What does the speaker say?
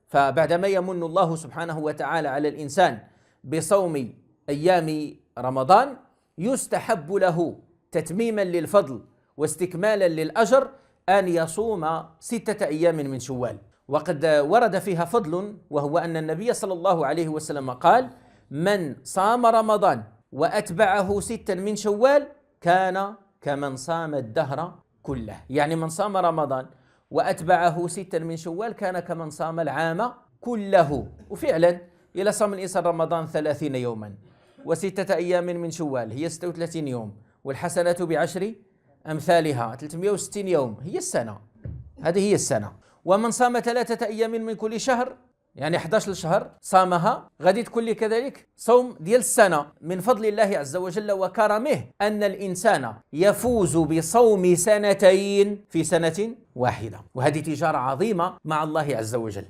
فبعدما يمن الله سبحانه وتعالى على الإنسان بصوم أيام رمضان يستحب له تتميما للفضل واستكمالا للأجر أن يصوم 6 أيام من شوال. وقد ورد فيها فضل، وهو أن النبي صلى الله عليه وسلم قال: من صام رمضان وأتبعه 6 من شوال كان كمن صام الدهر كله. يعني من صام رمضان وأتبعه 6 من شوال كان كمن صام العام كله. وفعلا إلى صام الإنسان رمضان 30 يوما و6 أيام من شوال هي 36 يوم، والحسنة ب10 أمثالها 360 يوم، هي السنة، هذه هي السنة. ومن صام 3 أيام من كل شهر، يعني 11 شهر صامها، غادي تكون لي كذلك صوم ديال السنة. من فضل الله عز وجل وكرمه أن الإنسان يفوز بصوم 2 سنين في سنة واحدة، وهذه تجارة عظيمة مع الله عز وجل.